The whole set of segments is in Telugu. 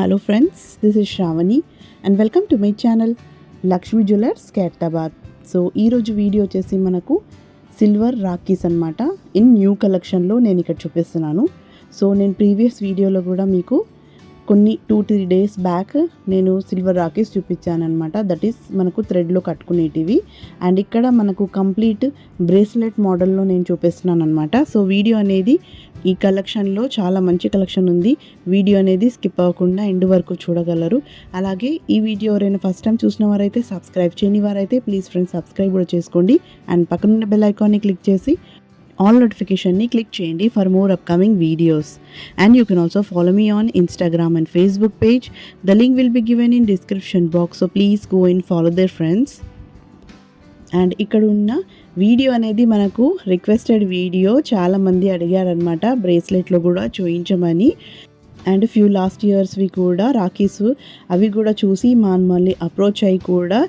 Hello friends, this is Shravani and welcome to my channel Lakshmi Jewellers Khairtabad. So ఈరోజు వీడియో వచ్చేసి మనకు సిల్వర్ రాఖీస్ అన్నమాట. ఇన్ న్యూ కలెక్షన్లో నేను ఇక్కడ చూపిస్తున్నాను. సో నేను ప్రీవియస్ వీడియోలో కూడా మీకు కొన్ని 2-3 డేస్ బ్యాక్ నేను సిల్వర్ రాఖీస్ చూపించాను అనమాట. దట్ ఈస్ మనకు థ్రెడ్లో కట్టుకునేటివి. అండ్ ఇక్కడ మనకు కంప్లీట్ బ్రేస్లెట్ మోడల్లో నేను చూపిస్తున్నాను అనమాట. సో వీడియో అనేది ఈ కలెక్షన్లో చాలా మంచి కలెక్షన్ ఉంది. వీడియో అనేది స్కిప్ అవ్వకుండా ఎండ్ వరకు చూడగలరు. అలాగే ఈ వీడియో ఎవరైనా ఫస్ట్ టైం చూసిన వారైతే సబ్స్క్రైబ్ చేయని వారైతే ప్లీజ్ ఫ్రెండ్స్ సబ్స్క్రైబ్ కూడా చేసుకోండి. అండ్ పక్కనున్న బెల్ ఐకాన్ని క్లిక్ చేసి ఆల్ నోటిఫికేషన్ని క్లిక్ చేయండి for more upcoming videos. And you can also follow me on Instagram and Facebook page. The link will be given in description box. So please go and follow there friends. And ఇక్కడ ఉన్న వీడియో అనేది మనకు రిక్వెస్టెడ్ వీడియో, చాలామంది అడిగారనమాట బ్రేస్లెట్లో కూడా చూయించమని. అండ్ ఫ్యూ లాస్ట్ ఇయర్స్వి కూడా రాఖీస్ అవి కూడా చూసి మమ్మల్ని అప్రోచ్ అయ్యి కూడా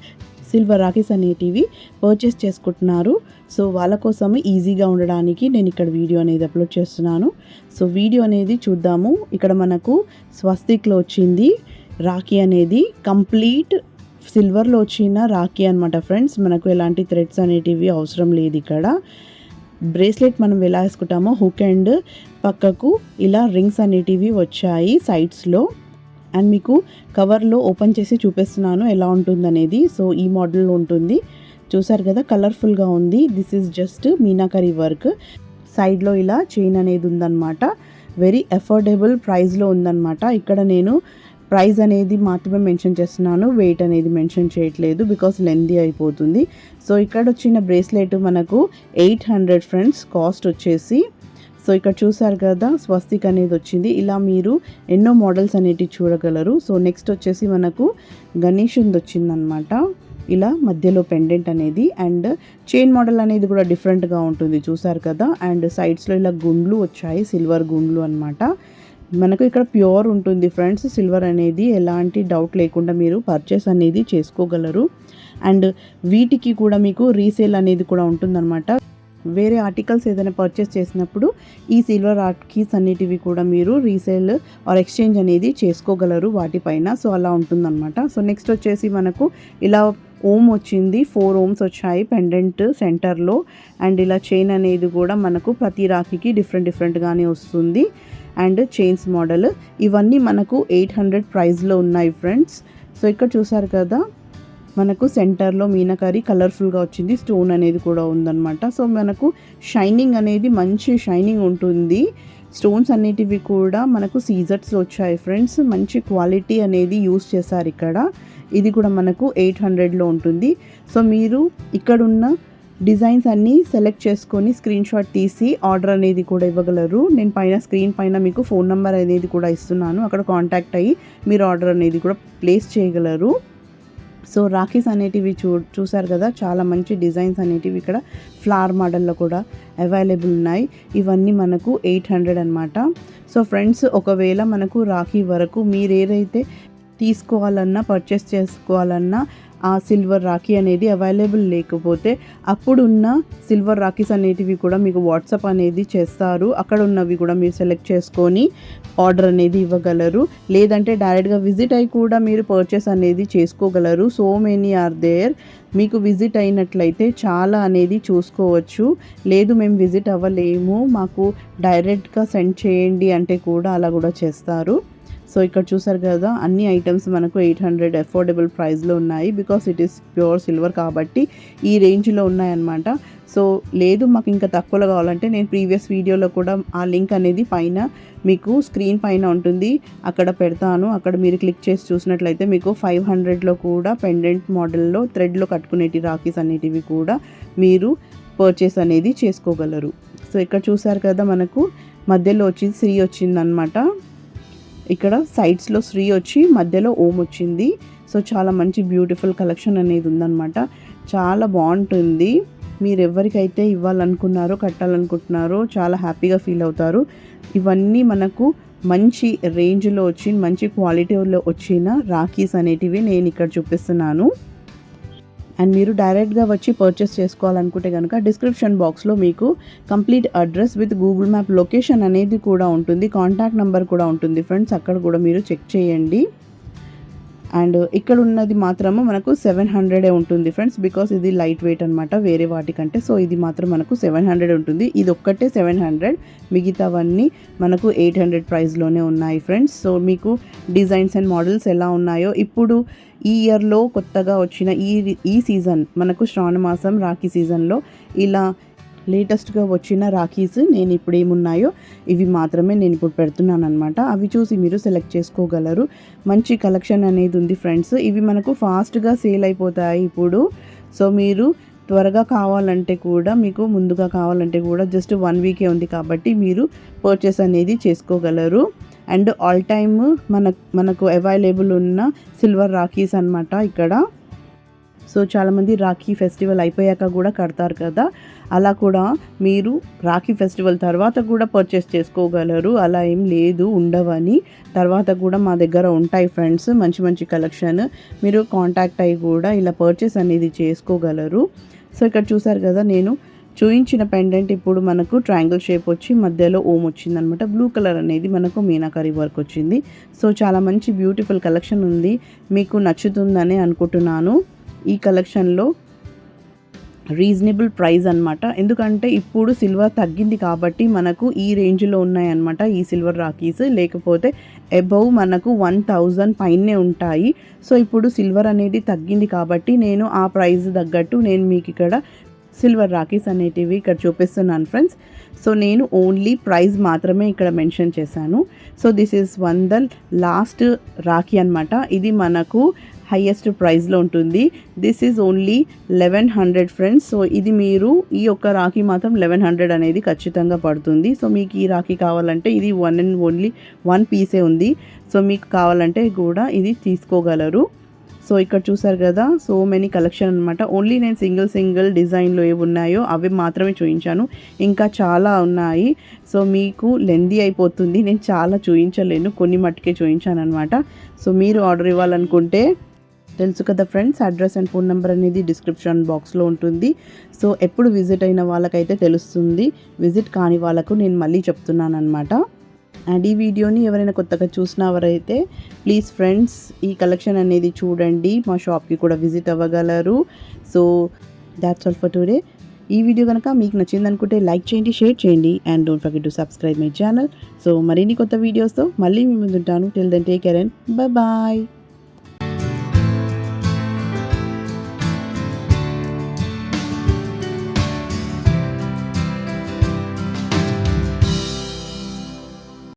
సిల్వర్ రాఖీస్ అనేటివి పర్చేస్ చేసుకుంటున్నారు. సో వాళ్ళ కోసం ఈజీగా ఉండడానికి నేను ఇక్కడ వీడియో అనేది అప్లోడ్ చేస్తున్నాను. సో వీడియో అనేది చూద్దాము. ఇక్కడ మనకు స్వస్తిక్లో వచ్చింది రాఖీ అనేది, కంప్లీట్ సిల్వర్లో వచ్చిన రాఖీ అనమాట ఫ్రెండ్స్. మనకు ఎలాంటి థ్రెడ్స్ అనేటివి అవసరం లేదు. ఇక్కడ బ్రేస్లెట్ మనం ఎలా వేసుకుంటామో హుక్ అండ్ పక్కకు ఇలా రింగ్స్ అనేటివి వచ్చాయి సైడ్స్లో. అండ్ మీకు కవర్లో ఓపెన్ చేసి చూపిస్తున్నాను ఎలా ఉంటుందనేది. సో ఈ మోడల్లో ఉంటుంది, చూసారు కదా, కలర్ఫుల్గా ఉంది. This is just meenakari work. సైడ్లో ఇలా చైన్ అనేది ఉందన్నమాట. వెరీ అఫోర్డబుల్ ప్రైస్లో ఉందన్నమాట. ఇక్కడ నేను ప్రైస్ అనేది మాత్రమే మెన్షన్ చేస్తున్నాను, వెయిట్ అనేది మెన్షన్ చేయట్లేదు బికాస్ లెందీ అయిపోతుంది. సో ఇక్కడ వచ్చిన బ్రేస్లెట్ మనకు 800 ఫ్రెండ్స్ కాస్ట్ వచ్చేసి. సో ఇక్కడ చూసారు కదా స్వస్తిక్ అనేది వచ్చింది. ఇలా మీరు ఎన్నో మోడల్స్ అనేటివి చూడగలరు. సో నెక్స్ట్ వచ్చేసి మనకు గణేషుంది వచ్చిందనమాట. ఇలా మధ్యలో పెండెంట్ అనేది అండ్ చైన్ మోడల్ అనేది కూడా డిఫరెంట్గా ఉంటుంది, చూసారు కదా. అండ్ సైడ్స్లో ఇలా గుండ్లు వచ్చాయి, సిల్వర్ గుండ్లు అనమాట. మనకు ఇక్కడ ప్యూర్ ఉంటుంది ఫ్రెండ్స్ సిల్వర్ అనేది, ఎలాంటి డౌట్ లేకుండా మీరు పర్చేస్ అనేది చేసుకోగలరు. అండ్ వీటికి కూడా మీకు రీసేల్ అనేది కూడా ఉంటుందన్నమాట. వేరే ఆర్టికల్స్ ఏదైనా పర్చేస్ చేసినప్పుడు ఈ సిల్వర్ రాఖీస్ అనేటివి కూడా మీరు రీసేల్ ఆర్ ఎక్స్చేంజ్ అనేది చేసుకోగలరు వాటిపైన. సో అలా ఉంటుందన్నమాట. సో నెక్స్ట్ వచ్చేసి మనకు ఇలా ఓమ్ వచ్చింది, 4 ఓమ్స్ వచ్చాయి పెండెంట్ సెంటర్లో. అండ్ ఇలా చైన్ అనేది కూడా మనకు ప్రతి రాఖీకి డిఫరెంట్గానే వస్తుంది. అండ్ చైన్స్ మోడల్ ఇవన్నీ మనకు 800 ప్రైస్లో ఉన్నాయి ఫ్రెండ్స్. సో ఇక్కడ చూసారు కదా మనకు సెంటర్లో మీనాకరీ కలర్ఫుల్గా వచ్చింది, స్టోన్ అనేది కూడా ఉందన్నమాట. సో మనకు షైనింగ్ అనేది మంచి షైనింగ్ ఉంటుంది. స్టోన్స్ అనేటివి కూడా మనకు సీజర్స్లో వచ్చాయి ఫ్రెండ్స్. మంచి క్వాలిటీ అనేది యూస్ చేశారు ఇక్కడ. ఇది కూడా మనకు 800లో ఉంటుంది. సో మీరు ఇక్కడున్న డిజైన్స్ అన్నీ సెలెక్ట్ చేసుకొని స్క్రీన్ షాట్ తీసి ఆర్డర్ అనేది కూడా ఇవ్వగలరు. నేను స్క్రీన్ పైన మీకు ఫోన్ నెంబర్ అనేది కూడా ఇస్తున్నాను, అక్కడ కాంటాక్ట్ అయ్యి మీరు ఆర్డర్ అనేది కూడా ప్లేస్ చేయగలరు. సో రాఖీస్ అనేటివి చూసారు కదా, చాలా మంచి డిజైన్స్ అనేటివి ఇక్కడ ఫ్లవర్ మోడల్లో కూడా అవైలబుల్ ఉన్నాయి. ఇవన్నీ మనకు 800 అనమాట. సో ఫ్రెండ్స్, ఒకవేళ మనకు రాఖీ వరకు మీరు ఏదైతే తీసుకోవాలన్నా పర్చేస్ చేసుకోవాలన్నా ఆ సిల్వర్ రాఖీ అనేది అవైలబుల్ లేకపోతే అప్పుడున్న సిల్వర్ రాఖీస్ అనేటివి కూడా మీకు వాట్సాప్ అనేది చేస్తారు. అక్కడ ఉన్నవి కూడా మీరు సెలెక్ట్ చేసుకొని ఆర్డర్ అనేది ఇవ్వగలరు. లేదంటే డైరెక్ట్గా విజిట్ అయ్యి కూడా మీరు పర్చేస్ అనేది చేసుకోగలరు. So many are there. మీకు విజిట్ అయినట్లయితే చాలా అనేది చూసుకోవచ్చు. లేదు మేము విజిట్ అవ్వలేము, మాకు డైరెక్ట్గా సెండ్ చేయండి అంటే కూడా అలా కూడా చేస్తారు. సో ఇక్కడ చూసారు కదా అన్ని ఐటమ్స్ మనకు 800 అఫోర్డబుల్ ప్రైస్లో ఉన్నాయి. Because it is pure silver కాబట్టి ఈ రేంజ్లో ఉన్నాయన్నమాట. సో లేదు మాకు ఇంకా తక్కువలో కావాలంటే నేను ప్రీవియస్ వీడియోలో కూడా ఆ లింక్ అనేది పైన మీకు స్క్రీన్ పైన ఉంటుంది, అక్కడ పెడతాను. అక్కడ మీరు క్లిక్ చేసి చూసినట్లయితే మీకు 500లో కూడా పెండెంట్ మోడల్లో థ్రెడ్లో కట్టుకునేటి రాఖీస్ అనేటివి కూడా మీరు పర్చేస్ అనేది చేసుకోగలరు. సో ఇక్కడ చూసారు కదా మనకు మధ్యలో వచ్చి శ్రీ వచ్చిందనమాట. ఇక్కడ సైడ్స్లో శ్రీ వచ్చి మధ్యలో ఓం వచ్చింది. సో చాలా మంచి బ్యూటిఫుల్ కలెక్షన్ అనేది ఉందన్నమాట. చాలా బాగుంటుంది. మీరు ఎవరికైతే ఇవ్వాలనుకున్నారో కట్టాలనుకుంటున్నారో చాలా హ్యాపీగా ఫీల్ అవుతారు. ఇవన్నీ మనకు మంచి రేంజ్లో మంచి క్వాలిటీలో వచ్చిన రాఖీస్ అనేటివి నేను ఇక్కడ చూపిస్తున్నాను. అండ్ మీరు డైరెక్ట్గా వచ్చి పర్చేస్ చేసుకోవాలనుకుంటే కనుక డిస్క్రిప్షన్ బాక్స్లో మీకు complete address with Google map location అనేది కూడా ఉంటుంది, కాంటాక్ట్ నెంబర్ కూడా ఉంటుంది ఫ్రెండ్స్, అక్కడ కూడా మీరు చెక్ చేయండి. అండ్ ఇక్కడ ఉన్నది మాత్రము మనకు 700 ఉంటుంది ఫ్రెండ్స్, బికాస్ ఇది లైట్ వెయిట్ అనమాట వేరే వాటికంటే. సో ఇది మాత్రం మనకు 700 ఉంటుంది, ఇది ఒక్కటే 700, మిగతావన్నీ మనకు 800 ప్రైస్లోనే ఉన్నాయి ఫ్రెండ్స్. సో మీకు డిజైన్స్ అండ్ మోడల్స్ ఎలా ఉన్నాయో ఇప్పుడు ఈ ఇయర్లో కొత్తగా వచ్చిన ఈ సీజన్ మనకు శ్రావణ మాసం రాఖీ సీజన్లో ఇలా లేటెస్ట్గా వచ్చిన రాఖీస్ నేను ఇప్పుడు ఏమున్నాయో ఇవి మాత్రమే నేను ఇప్పుడు పెడుతున్నాను అనమాట. అవి చూసి మీరు సెలెక్ట్ చేసుకోగలరు. మంచి కలెక్షన్ అనేది ఉంది ఫ్రెండ్స్. ఇవి మనకు ఫాస్ట్గా సేల్ అయిపోతాయి ఇప్పుడు. సో మీరు త్వరగా కావాలంటే కూడా, మీకు ముందుగా కావాలంటే కూడా జస్ట్ 1 వీకే ఉంది కాబట్టి మీరు పర్చేస్ అనేది చేసుకోగలరు. అండ్ ఆల్ టైమ్ మనకు అవైలబుల్ ఉన్న సిల్వర్ రాఖీస్ అనమాట ఇక్కడ. సో చాలామంది రాఖీ ఫెస్టివల్ అయిపోయాక కూడా కడతారు కదా, అలా కూడా మీరు రాఖీ ఫెస్టివల్ తర్వాత కూడా పర్చేస్ చేసుకోగలరు. అలా ఏం లేదు ఉండవని, తర్వాత కూడా మా దగ్గర ఉంటాయి ఫ్రెండ్స్ మంచి మంచి కలెక్షన్. మీరు కాంటాక్ట్ అయ్యి కూడా ఇలా పర్చేస్ అనేది చేసుకోగలరు. సో ఇక్కడ చూసారు కదా, నేను చూయించిన పెండెంట్ ఇప్పుడు మనకు ట్రయాంగిల్ షేప్ వచ్చి మధ్యలో ఓం వచ్చిందనమాట. బ్లూ కలర్ అనేది మనకు మీనాకరీ వర్క్ వచ్చింది. సో చాలా మంచి బ్యూటిఫుల్ కలెక్షన్ ఉంది, మీకు నచ్చుతుందని అనుకుంటున్నాను. ఈ కలెక్షన్లో రీజనబుల్ ప్రైస్ అనమాట, ఎందుకంటే ఇప్పుడు సిల్వర్ తగ్గింది కాబట్టి మనకు ఈ రేంజ్లో ఉన్నాయన్నమాట ఈ సిల్వర్ రాఖీస్. లేకపోతే అబౌవ్ మనకు 1000 పైనే ఉంటాయి. సో ఇప్పుడు సిల్వర్ అనేది తగ్గింది కాబట్టి నేను ఆ ప్రైస్ తగ్గట్టు నేను మీకు ఇక్కడ సిల్వర్ రాఖీస్ అనేటివి ఇక్కడ చూపిస్తున్నాను ఫ్రెండ్స్. సో నేను ఓన్లీ ప్రైస్ మాత్రమే ఇక్కడ మెన్షన్ చేశాను. So this is the last Rakhi అనమాట. ఇది మనకు హైయెస్ట్ ప్రైస్లో ఉంటుంది. This is only 1100 friends. So ఇది మీరు ఈ ఒక్క రాఖీ మాత్రం 1100 అనేది ఖచ్చితంగా పడుతుంది. సో మీకు ఈ రాఖీ కావాలంటే ఇది ఓన్లీ 1 పీసే ఉంది. సో మీకు కావాలంటే కూడా ఇది తీసుకోగలరు. సో ఇక్కడ చూసారు కదా, సో మెనీ కలెక్షన్ అనమాట. ఓన్లీ నేను సింగిల్ డిజైన్లో ఏవి ఉన్నాయో అవి మాత్రమే చూపించాను, ఇంకా చాలా ఉన్నాయి. సో మీకు లెందీ అయిపోతుంది, నేను చాలా చూపించలేను, కొన్ని మట్టుకే చూపించాను అనమాట. సో మీరు ఆర్డర్ ఇవ్వాలనుకుంటే తెలుసు కదా friends, address and phone number అనేది డిస్క్రిప్షన్ బాక్స్లో ఉంటుంది. సో ఎప్పుడు విజిట్ అయిన వాళ్ళకైతే తెలుస్తుంది, విజిట్ కాని వాళ్ళకు నేను మళ్ళీ చెప్తున్నాను అనమాట. అండ్ ఈ వీడియోని ఎవరైనా కొత్తగా చూసినవారైతే ప్లీజ్ ఫ్రెండ్స్ ఈ కలెక్షన్ అనేది చూడండి, మా షాప్కి కూడా విజిట్ అవ్వగలరు. So that's all for today. ఈ వీడియో కనుక మీకు నచ్చింది అనుకుంటే లైక్ చేయండి, షేర్ చేయండి, and don't forget to subscribe my channel. So మరిన్ని కొత్త వీడియోస్తో మళ్ళీ మీ ముందు ఉంటాను. Till then take care and bye.